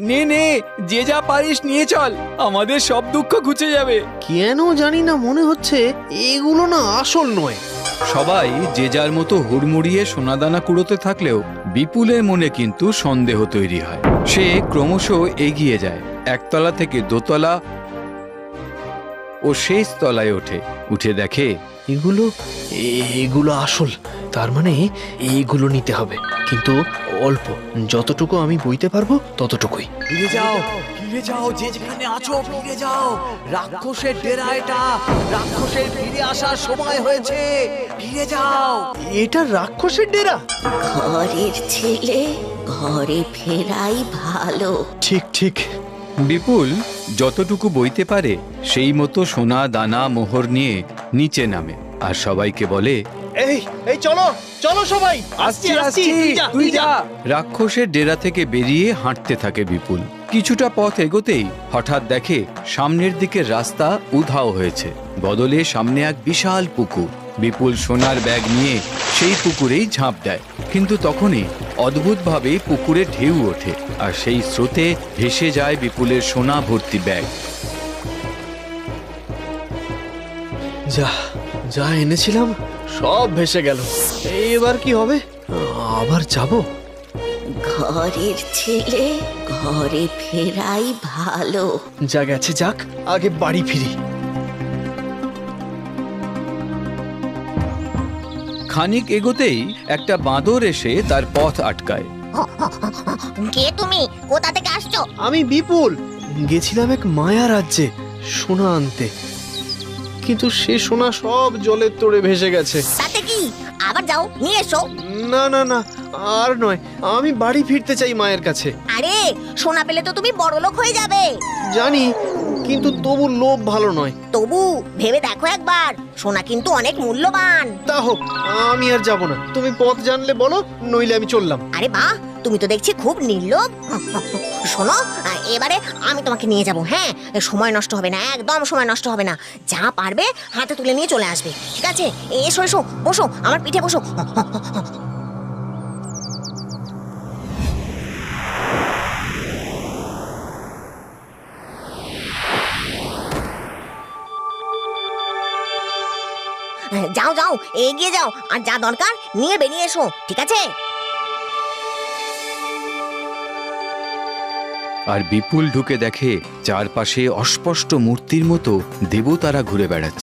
নে নে, যে যা পারিস নিয়ে চল, আমাদের সব দুঃখ ঘুচে যাবে। কেন জানি না মনে হচ্ছে এগুলো না আসল নয়। সবাই যে যার মতো হুড়মুড়িয়ে সোনাদানা কুড়োতে থাকলেও বিপুলের মনে কিন্তু সন্দেহ তৈরি হয়। সে ক্রমশ এগিয়ে যায়, একতলা থেকে দোতলা ও শেষ তলায় ওঠে। উঠে দেখে এগুলো এগুলো আসল, তার মানে এইগুলো নিতে হবে, কিন্তু অল্প, যতটুকু আমি বইতে পারবো ততটুকুই। ফিরে যাও, যে যেখানে আছো ফিরে যাও। রাক্ষসের ডেরা এটা, রাক্ষসের ফিরে আসার সময় হয়েছে, ফিরে যাও। এটা রাক্ষসের ডেরা? ঘরের ছেলে ঘরে ফেরাই ভালো। ঠিক ঠিক। বিপুল যতটুকু বইতে পারে সেই মতো সোনা দানা মোহর নিয়ে নিচে নামে আর সবাইকে বলে, এই এই চলো চলো সবাই, আসছি আসছি, তুই যা। রাক্ষসের ডেরা থেকে বেরিয়ে হাঁটতে থাকে বিপুল। কিছুটা পথ এগোতেই হঠাৎ দেখে সামনের দিকের রাস্তা উধাও হয়েছে, বদলে সামনে এক বিশাল পুকুর। বিপুল সোনার ব্যাগ নিয়ে সেই পুকুরেই ঝাঁপ দেয়, কিন্তু তখনই অদ্ভুতভাবে পুকুরে ঢেউ ওঠে আর সেই স্রোতে ভেসে যায় বিপুলের সোনা ভর্তি ব্যাগ। যা যা এনেছিলাম সব ভেসে গেল, এবার কি হবে? আবার যাব? ঘরের ছেলে ঘরে ফেরাই ভালো। যা গেছে যাক, আগে বাড়ি ফিরি। খানিক এগোতেই একটা বাঁদর এসে তার পথ আটকায়। কে তুমি? কোথা থেকে আসছো? আমি বিপুল, গেছিলাম এক মায়া রাজ্যে সোনা আনতে, কিন্তু সে সোনা সব জলের তোড়ে ভেসে গেছে। তাতে কি, আবার যাও নিয়ে এসো। না না না, আর নয়, আমি বাড়ি ফিরতে চাই মায়ের কাছে। আরে সোনা পেলে তো তুমি বড়লোক হয়ে যাবে। জানি, কিন্তু তবু লোভ ভালো নয়। তবু ভেবে দেখো একবার, সোনা কিন্তু অনেক মূল্যবান। তা হোক, আমি আর যাব না, তুমি পথ জানলে বলো, নইলে আমি চললাম। আরে বাহ, তুমি তো দেখছি খুব নির্লোভ। শোনো, এবারে আমি তোমাকে নিয়ে যাব। হ্যাঁ, সময় নষ্ট হবে না, একদম সময় নষ্ট হবে না। যা পারবে হাতে তুলে নিয়ে চলে আসবে, ঠিক আছে? এসো এসো, বসো আমার পিঠে বসো। যাও যাও, এগিয়ে যাও, আর যা দরকার নিয়ে বেরিয়ে এসো, ঠিক আছে? আর বিপুল ঢুকে দেখে চারপাশে অস্পষ্ট মূর্তির মতো দেবতারা ঘুরে বেড়াচ্ছে।